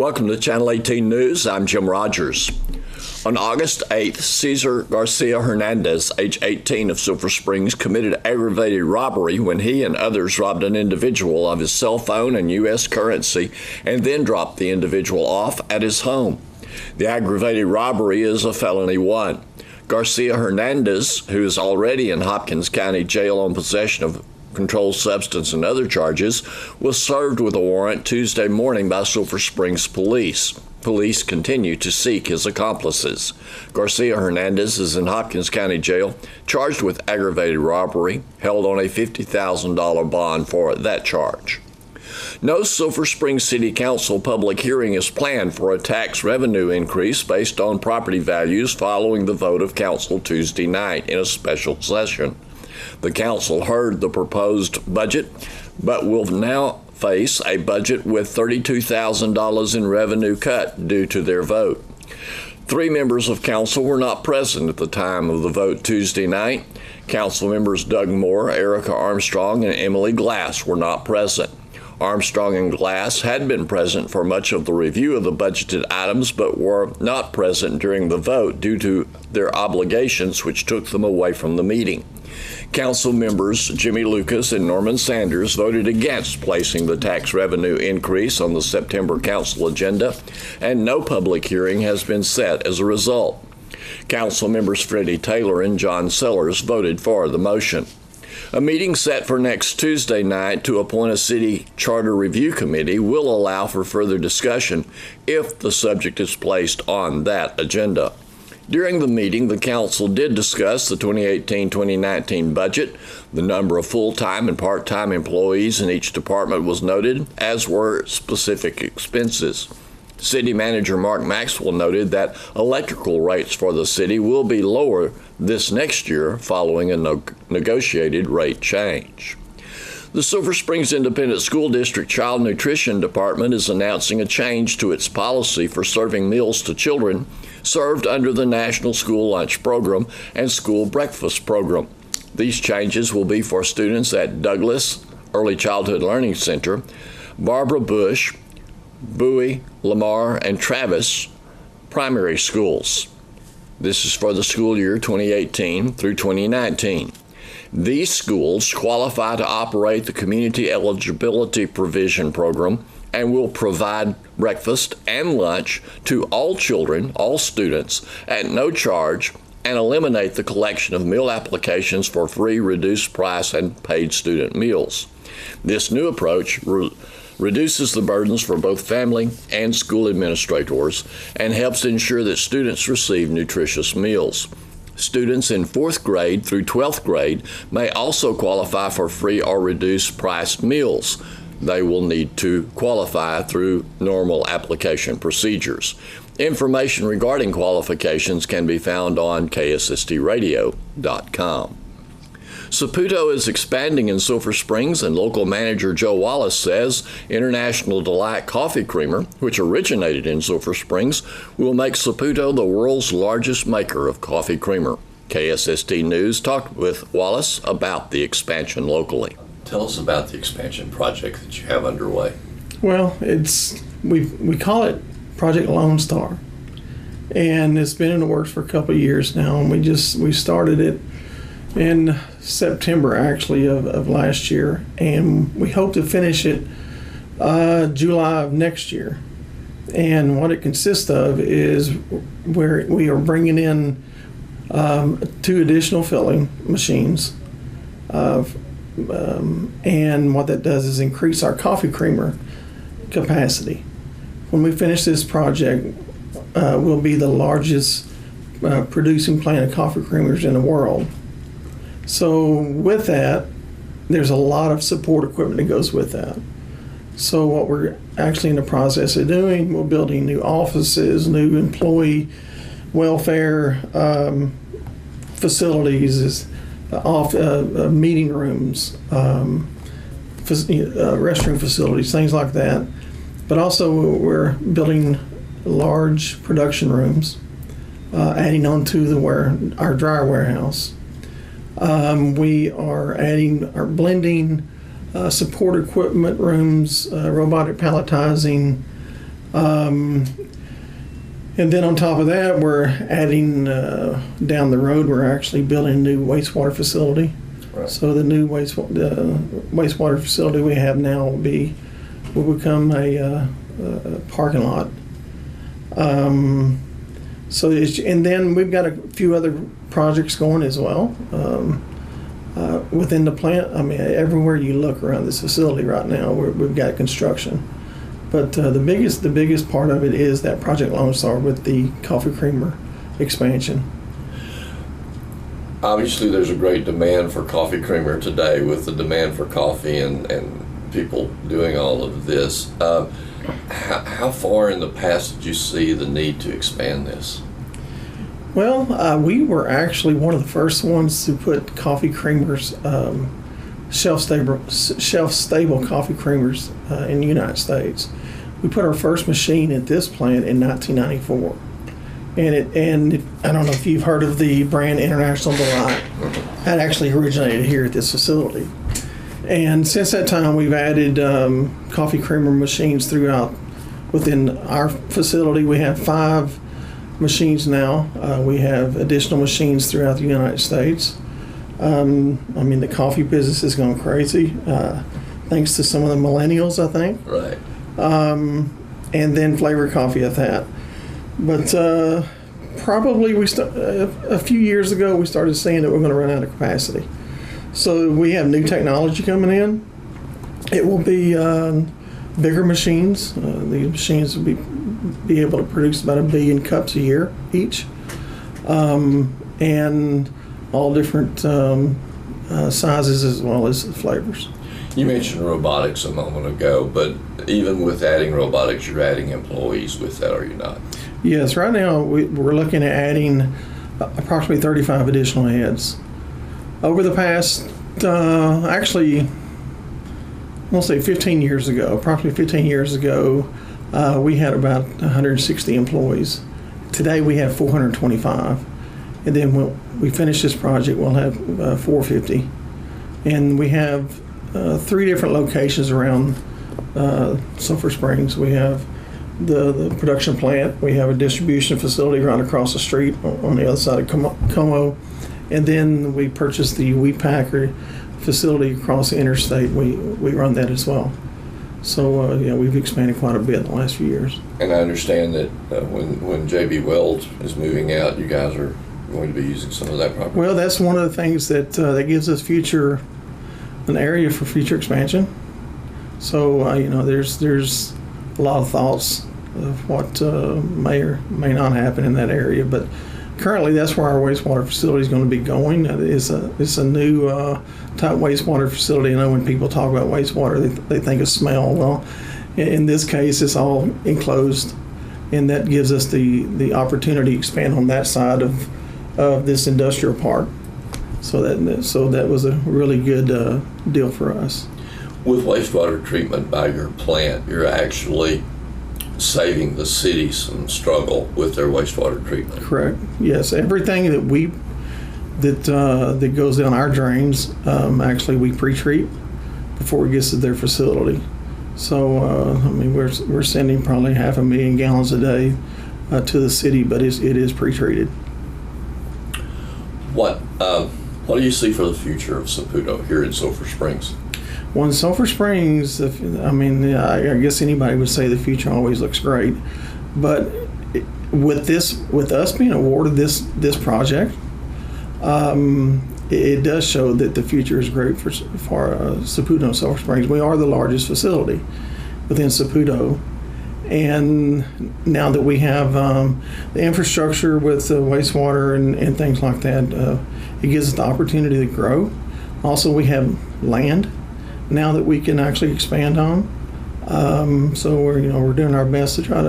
Welcome to Channel 18 News. I'm Jim Rogers. On August 8th, Cesar Garcia Hernandez, age 18, of Silver Springs, committed aggravated robbery when he and others robbed an individual of his cell phone and U.S. currency and then dropped the individual off at his home. The aggravated robbery is a felony 1. Garcia Hernandez, who is already in Hopkins County Jail on possession of controlled substance and other charges, was served with a warrant Tuesday morning by Silver Springs police. Police continue to seek his accomplices. Garcia Hernandez is in Hopkins County Jail, charged with aggravated robbery, held on a $50,000 bond for that charge. No Silver Springs City Council public hearing is planned for a tax revenue increase based on property values following the vote of council Tuesday night in a special session. The council heard the proposed budget, but will now face a budget with $32,000 in revenue cut due to their vote. 3 members of council were not present at the time of the vote Tuesday night. Council members Doug Moore, Erica Armstrong, and Emily Glass were not present. Armstrong and Glass had been present for much of the review of the budgeted items, but were not present during the vote due to their obligations, which took them away from the meeting. Council members Jimmy Lucas and Norman Sanders voted against placing the tax revenue increase on the September council agenda, and no public hearing has been set as a result. Council members Freddie Taylor and John Sellers voted for the motion. A meeting set for next Tuesday night to appoint a city charter review committee will allow for further discussion if the subject is placed on that agenda. During the meeting, the council did discuss the 2018-2019 budget. The number of full-time and part-time employees in each department was noted, as were specific expenses. City Manager Mark Maxwell noted that electrical rates for the city will be lower this next year following a negotiated rate change. The Silver Springs Independent School District Child Nutrition Department is announcing a change to its policy for serving meals to children served under the National School Lunch Program and School Breakfast Program. These changes will be for students at Douglas Early Childhood Learning Center, Barbara Bush, Bowie, Lamar, and Travis primary schools. This is for the school year 2018 through 2019. These schools qualify to operate the Community Eligibility Provision Program and will provide breakfast and lunch to all children, all students, at no charge, and eliminate the collection of meal applications for free, reduced price, and paid student meals. This new approach reduces the burdens for both family and school administrators and helps ensure that students receive nutritious meals. Students in 4th grade through 12th grade may also qualify for free or reduced priced meals. They will need to qualify through normal application procedures. Information regarding qualifications can be found on ksstradio.com. Saputo is expanding in Silver Springs, and local manager Joe Wallace says International Delight Coffee Creamer, which originated in Silver Springs, will make Saputo the world's largest maker of coffee creamer. KSST News talked with Wallace about the expansion locally. Tell us about the expansion project that you have underway. Well, we call it Project Lone Star, and it's been in the works for a couple of years now, and we started it in September actually of last year, and we hope to finish it July of next year. And what it consists of is where we are bringing in 2 additional filling machines, and what that does is increase our coffee creamer capacity. When we finish this project, we'll be the largest producing plant of coffee creamers in the world. So with that, there's a lot of support equipment that goes with that. So what we're actually in the process of doing, we're building new offices, new employee welfare facilities, meeting rooms, restroom facilities, things like that. But also we're building large production rooms, adding on to our dryer warehouse. We are adding our blending, support equipment rooms, robotic palletizing, And then on top of that, we're adding down the road. We're actually building a new wastewater facility. Right. So the new wastewater facility we have now will become a parking lot. And then we've got a few other projects going as well within the plant. I mean, everywhere you look around this facility right now, we've got construction. But the biggest part of it is that Project Lone Star with the coffee creamer expansion. Obviously, there's a great demand for coffee creamer today with the demand for coffee and people doing all of this. How far in the past did you see the need to expand this? Well, we were actually one of the first ones to put coffee creamers, shelf-stable coffee creamers in the United States. We put our first machine at this plant in 1994. And I don't know if you've heard of the brand International Delight. That actually originated here at this facility. And since that time, we've added coffee creamer machines throughout within our facility. We have 5 machines now. We have additional machines throughout the United States. I mean, the coffee business is going crazy, thanks to some of the millennials, I think. Right. And then flavored coffee at that. But probably a few years ago, we started seeing that we're going to run out of capacity. So we have new technology coming in. It will be bigger machines. These machines will be able to produce about 1 billion cups a year each, and all different sizes as well as flavors. You mentioned robotics a moment ago, but even with adding robotics, you're adding employees with that, are you not? Yes, right now we're looking at adding approximately 35 additional heads. Over the past, actually, I'll say 15 years ago, approximately 15 years ago, we had about 160 employees. Today we have 425. And then when we finish this project, we'll have 450. And we have 3 different locations around Sulphur Springs. We have the production plant. We have a distribution facility right across the street on the other side of Como. And then we purchased the wheat packer facility across the interstate. We run that as well. So we've expanded quite a bit in the last few years. And I understand that when J.B. Weld is moving out, you guys are going to be using some of that property. Well, that's one of the things that gives us an area for future expansion. So there's a lot of thoughts of what may or may not happen in that area, but currently that's where our wastewater facility is going to be going. It's a new type wastewater facility. I know when people talk about wastewater, they think of smell. Well, in this case, it's all enclosed, and that gives us the opportunity to expand on that side of this industrial park. So that was a really good deal for us. With wastewater treatment by your plant, you're actually saving the city some struggle with their wastewater treatment. Correct. Yes, everything that goes down our drains, actually we pre-treat before it gets to their facility. So we're sending probably 500,000 gallons a day to the city, but it is pre-treated. What do you see for the future of Saputo here in Sulphur Springs? Well, in Sulphur Springs, I guess anybody would say the future always looks great, but with us being awarded this project, it does show that the future is great for Saputo and Sulphur Springs. We are the largest facility within Saputo, and now that we have the infrastructure with the wastewater and things like that, it gives us the opportunity to grow. Also, we have land now that we can actually expand on. So we're doing our best to try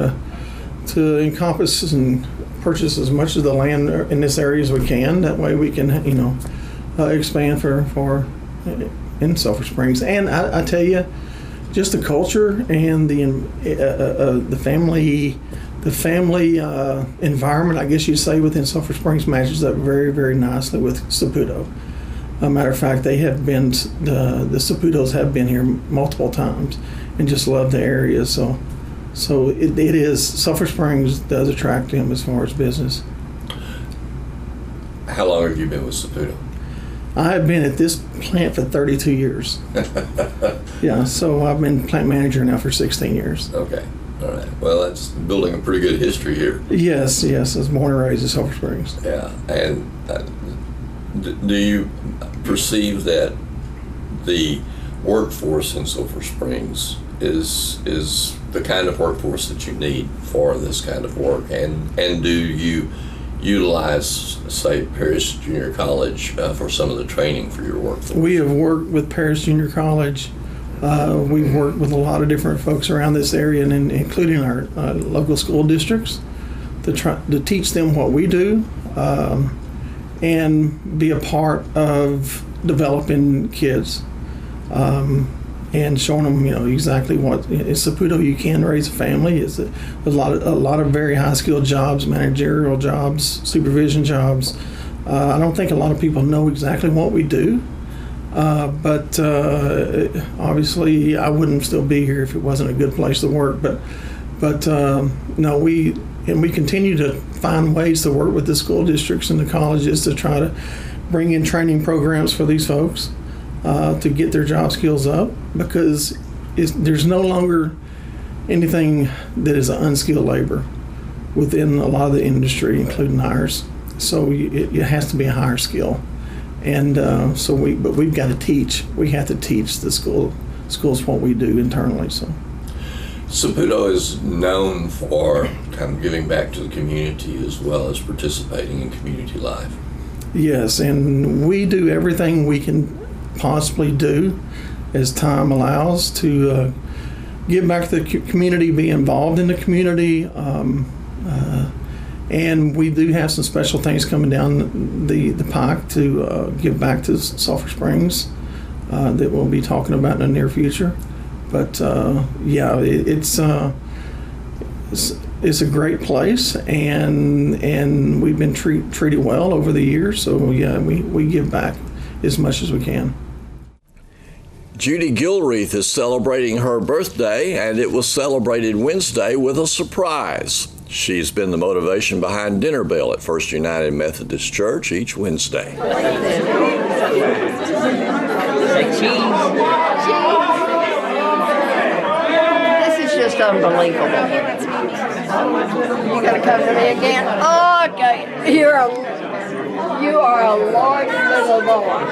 to encompass and purchase as much of the land in this area as we can. That way we can expand for in Sulphur Springs. And I tell you, just the culture and the family environment, I guess you'd say, within Sulphur Springs matches up very, very nicely with Saputo. A matter of fact, the Saputos have been here multiple times and just love the area. So So it is, Sulphur Springs does attract him as far as business. How long have you been with Saputo? I have been at this plant for 32 years. Yeah, so I've been plant manager now for 16 years. Okay, all right. Well, that's building a pretty good history here. Yes, I was born and raised in Sulphur Springs. Yeah, and do you perceive that the workforce in Sulphur Springs is the kind of workforce that you need for this kind of work, and do you utilize, say, Paris Junior College for some of the training for your workforce? We have worked with Paris Junior College. We've worked with a lot of different folks around this area, and including our local school districts, to teach them what we do and be a part of developing kids. And showing them, exactly what in Saputo you can raise a family. There's a lot of very high skilled jobs, managerial jobs, supervision jobs. I don't think a lot of people know exactly what we do, but obviously I wouldn't still be here if it wasn't a good place to work. But no, we continue to find ways to work with the school districts and the colleges to try to bring in training programs for these folks. To get their job skills up, because there's no longer anything that is unskilled labor within a lot of the industry, including ours. So it has to be a higher skill, and but we've got to teach. We have to teach the schools what we do internally. So Saputo is known for kind of giving back to the community as well as participating in community life. Yes, and we do everything we can possibly do as time allows to give back to the community, be involved in the community, and we do have some special things coming down the pike to give back to Sulphur Springs that we'll be talking about in the near future. But yeah, it's a great place, and we've been treated well over the years. So yeah, we give back as much as we can. Judy Gilreath is celebrating her birthday, and it was celebrated Wednesday with a surprise. She's been the motivation behind Dinner Bell at First United Methodist Church each Wednesday. This is just unbelievable. You gotta come to me again? Oh, okay. You are a large little boy.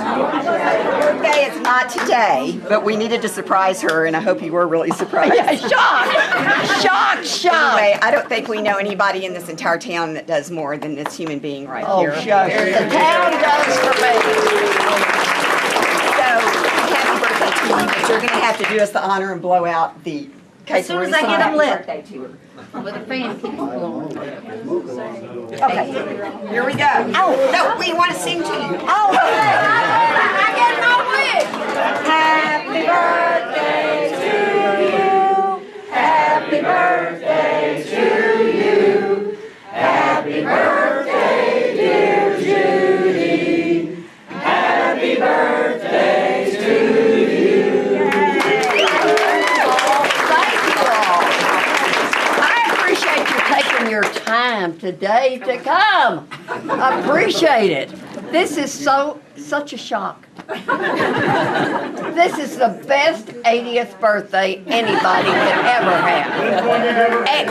Birthday is not today, but we needed to surprise her, and I hope you were really surprised. Yeah, shocked. Anyway, I don't think we know anybody in this entire town that does more than this human being right here. Oh, shucks. The town does for me. So, happy birthday to you, but you're going to have to do us the honor and blow out the cake. As soon as I get them lit. Birthday to her. With a fan keep blowing. Okay, here we go. Oh, no, we want to sing to you. Oh, I get my wish. Happy birthday to you. Happy birthday to you. Happy birthday, dear Judy. Happy birthday to you. Thank you all. I appreciate you taking your time today to come. I appreciate it. This is such a shock. This is the best 80th birthday anybody could ever have. And,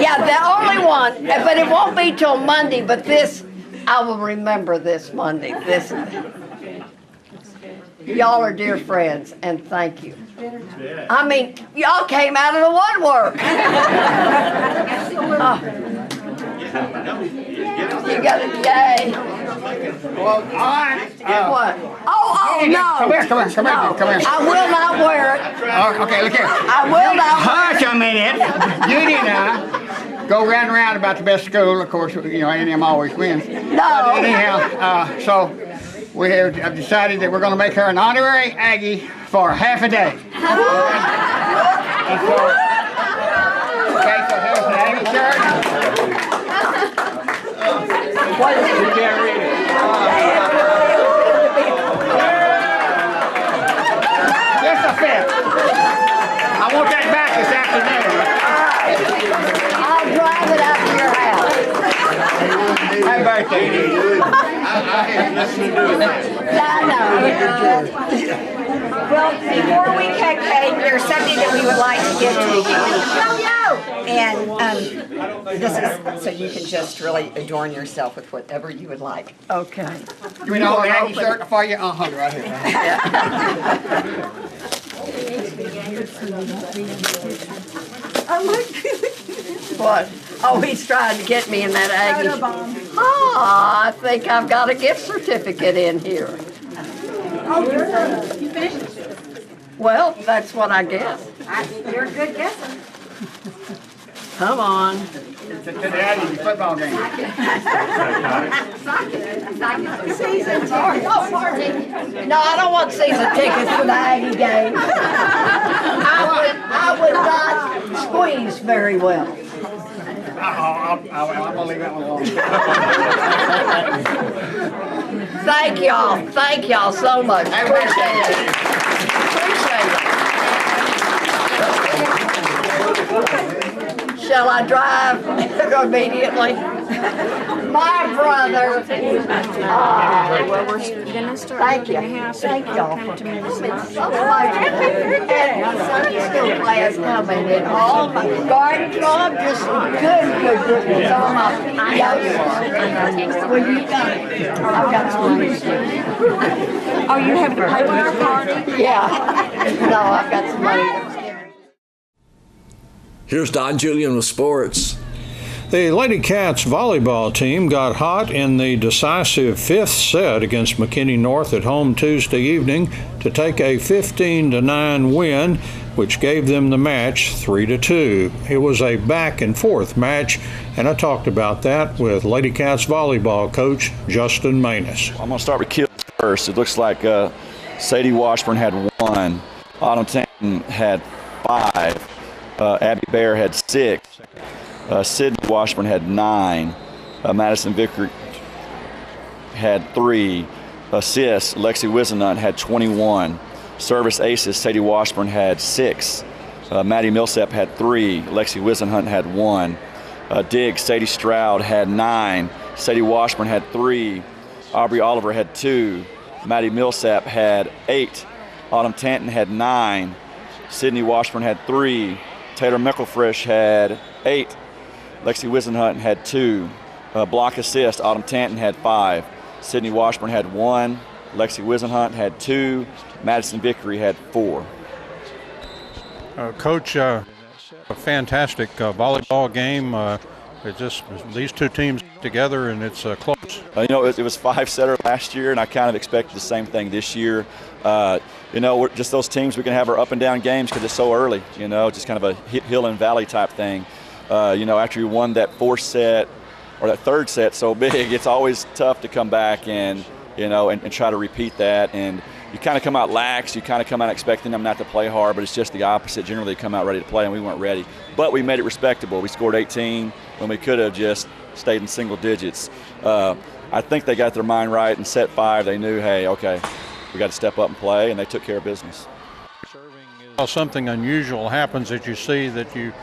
yeah, the only one, but it won't be till Monday, but this, I will remember this Monday. Y'all are dear friends, and thank you. I mean, y'all came out of the woodwork. You got it, yay. Well, all right. What? Oh, no. Come here. I will not wear it. Oh, okay, look here. I will not wear it. Hush a minute. Judy and I go round and round about the best school. Of course, A&M always wins. No. But anyhow, so we have decided that we're going to make her an honorary Aggie for half a day. And so, okay, so here's the Aggie shirt. What is You it? can't read it. Just a fit. Well, before we cut cake, there's something that we would like to give to you. And this is so you can just really adorn yourself with whatever you would like. Okay. You mean hold Aggie shirt for you? Hold it right here. What? Oh, he's trying to get me in that Aggie. Oh, I think I've got a gift certificate in here. You finished? Well, that's what I guess. You're a good guesser. Come on. To the Aggie football game. Season tickets. Oh, pardon. No, I don't want season tickets for the Aggie game. I would not squeeze very well. I'm going to leave that one alone. Thank y'all. Thank y'all so much. Appreciate it. Shall I drive immediately? My brother. Well, we're gonna start Thank you. looking at house. Thank y'all Come for to me this coming. month. So much. And my Sunday school class coming and all my garden club, just good. All my young ones. Well, you got it. I've got some money. Oh, you have to pay for our party? Yeah. No, I've got some money. Here's Don Julian with sports. The Lady Cats volleyball team got hot in the decisive fifth set against McKinney North at home Tuesday evening to take a 15-9 win, which gave them the match 3-2. It was a back-and-forth match, and I talked about that with Lady Cats volleyball coach Justin Manus. I'm going to start with kills first. It looks like Sadie Washburn had 1, Autumn Tanton had 5, Abby Bear had 6, Sydney Washburn had 9, Madison Vicker had 3, assists, Lexi Wisenhunt had 21, service aces, Sadie Washburn had 6, Maddie Millsap had 3, Lexi Wisenhunt had 1, digs, Sadie Stroud had 9, Sadie Washburn had 3, Aubrey Oliver had 2, Maddie Millsap had 8, Autumn Tanton had 9, Sydney Washburn had 3, Taylor Mickelfresh had 8, Lexi Wisenhunt had 2, block assist, Autumn Tanton had 5, Sydney Washburn had 1, Lexi Wisenhunt had 2, Madison Vickery had 4. Coach, a fantastic volleyball game. It just these two teams together, and it's close. You know, it was 5-setter last year, and I kind of expected the same thing this year. You know, we're just those teams, we can have our up and down games because it's so early, you know, just kind of a hill and valley type thing. You know, after you won that fourth set or that third set so big, it's always tough to come back and, you know, and try to repeat that. And you kind of come out lax, you kind of come out expecting them not to play hard, but it's just the opposite. Generally, they come out ready to play, and we weren't ready. But we made it respectable. We scored 18 when we could have just stayed in single digits. I think they got their mind right. In set 5, they knew, hey, okay, we got to step up and play, and they took care of business. Something unusual happens that you see that you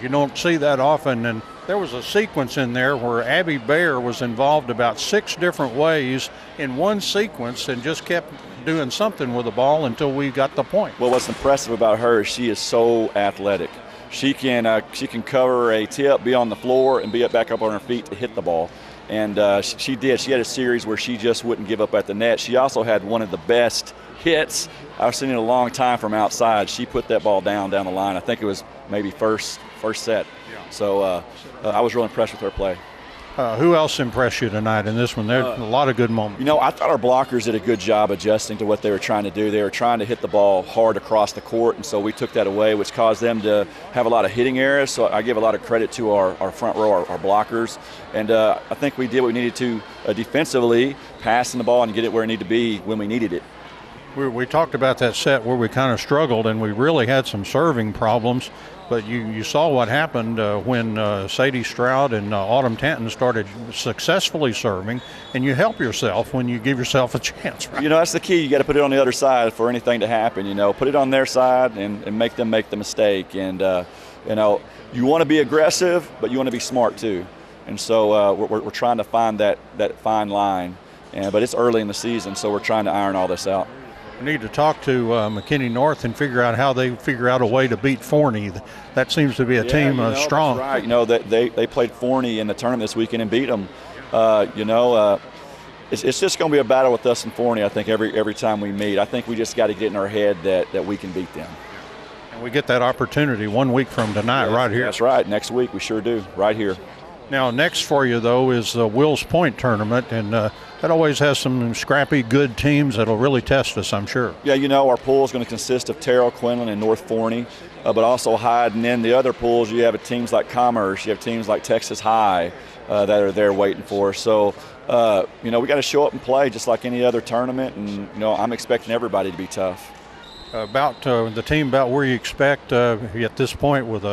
don't see that often, and there was a sequence in there where Abby Bear was involved about 6 different ways in one sequence and just kept doing something with the ball until we got the point. Well, what's impressive about her is she is so athletic. She can cover a tip, be on the floor, and be back up on her feet to hit the ball. And she did. She had a series where she just wouldn't give up at the net. She also had one of the best hits I've seen in a long time from outside. She put that ball down the line. I think it was maybe first set. So I was really impressed with her play. Who else impressed you tonight in this one? There's a lot of good moments. You know, I thought our blockers did a good job adjusting to what they were trying to do. They were trying to hit the ball hard across the court, and so we took that away, which caused them to have a lot of hitting errors. So I give a lot of credit to our front row, our blockers. And I think we did what we needed to defensively, passing the ball and get it where it needed to be when we needed it. We talked about that set where we kind of struggled, and we really had some serving problems. But you saw what happened when Sadie Stroud and Autumn Tanton started successfully serving, and you help yourself when you give yourself a chance. Right? You know, that's the key. You got to put it on the other side for anything to happen. You know, put it on their side and make them make the mistake. And you know, you want to be aggressive, but you want to be smart too. And so we're trying to find that fine line. But it's early in the season, so we're trying to iron all this out. We need to talk to McKinney North and figure out how they figure out a way to beat Forney. That seems to be a team strong. That's right. You know, they played Forney in the tournament this weekend and beat them. It's just going to be a battle with us and Forney, I think, every time we meet. I think we just got to get in our head that we can beat them. And we get that opportunity 1 week from tonight, right here. That's right. Next week we sure do, right here. Now, next for you, though, is the Wills Point tournament, and that always has some scrappy, good teams that'll really test us, I'm sure. Yeah, you know, our pool is going to consist of Terrell, Quinlan, and North Forney, but also Hyde. And then the other pools, you have teams like Commerce, you have teams like Texas High that are there waiting for us. So, we got to show up and play just like any other tournament, and, I'm expecting everybody to be tough. About the team, about where you expect at this point with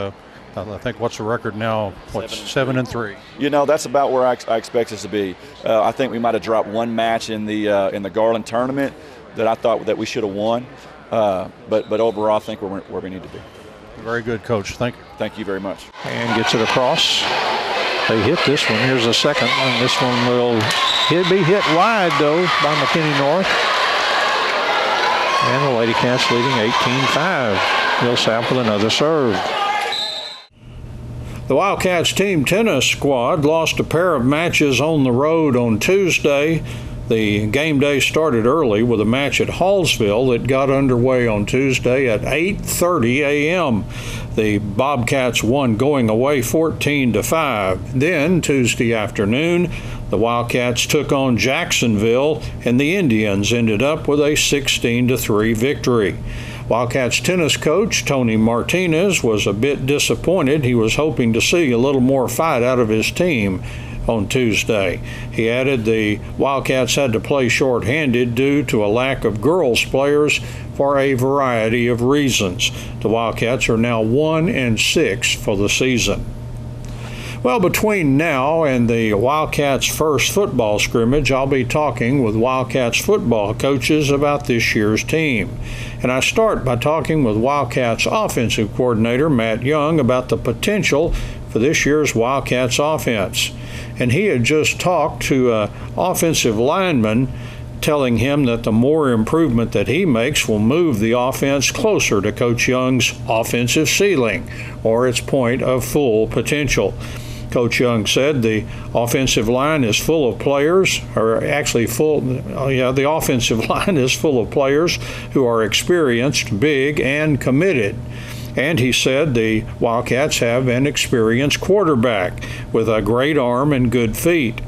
I think what's the record now? 7-3. That's about where I expect us to be. I think we might have dropped one match in the Garland tournament that I thought that we should have won. But overall, I think we're where we need to be. Very good, Coach. Thank you. Thank you very much. And gets it across. They hit this one. Here's the second one. This one will be hit wide, though, by McKinney North. And the Lady Cats leading 18-5. Millsap with another serve. The Wildcats team tennis squad lost a pair of matches on the road on Tuesday. The game day started early with a match at Hallsville that got underway on Tuesday at 8:30 a.m. The Bobcats won going away 14-5. Then Tuesday afternoon, the Wildcats took on Jacksonville, and the Indians ended up with a 16-3 victory. Wildcats tennis coach Tony Martinez was a bit disappointed. He was hoping to see a little more fight out of his team on Tuesday. He added the Wildcats had to play shorthanded due to a lack of girls players for a variety of reasons. The Wildcats are now 1-6 for the season. Well, between now and the Wildcats' first football scrimmage, I'll be talking with Wildcats football coaches about this year's team. And I start by talking with Wildcats offensive coordinator Matt Young about the potential for this year's Wildcats offense. And he had just talked to an offensive lineman telling him that the more improvement that he makes will move the offense closer to Coach Young's offensive ceiling, or its point of full potential. Coach Young said the offensive line is full of players, the offensive line is full of players who are experienced, big, and committed. And he said the Wildcats have an experienced quarterback with a great arm and good feet.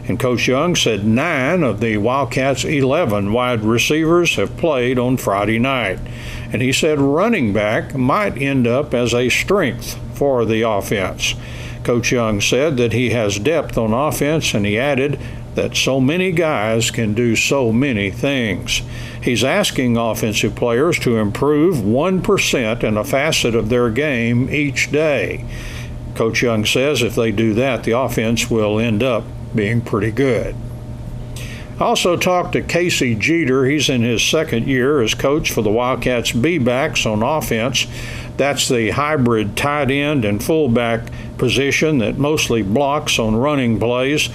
And Coach Young said 9 of the Wildcats' 11 wide receivers have played on Friday night. And he said running back might end up as a strength for the offense. Coach Young said that he has depth on offense, and he added that so many guys can do so many things. He's asking offensive players to improve 1% in a facet of their game each day. Coach Young says if they do that, the offense will end up being pretty good. I also talked to Casey Jeter. He's in his second year as coach for the Wildcats B-backs on offense. That's the hybrid tight end and fullback position that mostly blocks on running plays.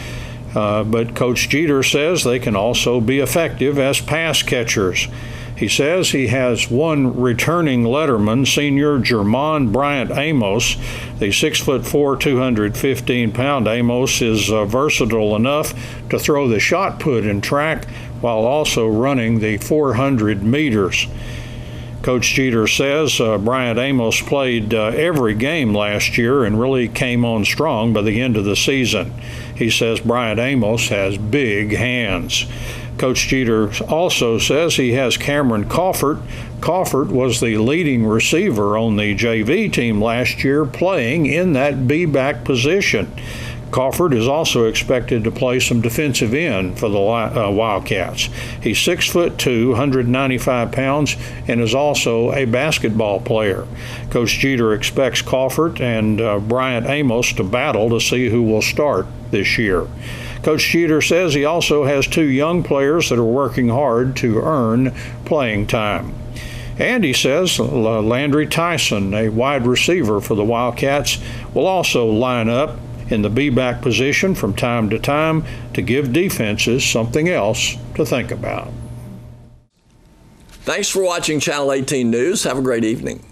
But Coach Jeter says they can also be effective as pass catchers. He says he has one returning letterman, senior Jermon Bryant Amos. The 6'4", 215-pound Amos is versatile enough to throw the shot put in track while also running the 400 meters. Coach Jeter says Bryant Amos played every game last year and really came on strong by the end of the season. He says Bryant Amos has big hands. Coach Jeter also says he has Cameron Coffert. Coffert was the leading receiver on the JV team last year, playing in that B-back position. Coffert is also expected to play some defensive end for the Wildcats. He's 6'2", 195 pounds, and is also a basketball player. Coach Jeter expects Coffert and Bryant Amos to battle to see who will start this year. Coach Jeter says he also has 2 young players that are working hard to earn playing time. And he says Landry Tyson, a wide receiver for the Wildcats, will also line up in the be-back position from time to time to give defenses something else to think about. Thanks for watching Channel 18 News. Have a great evening.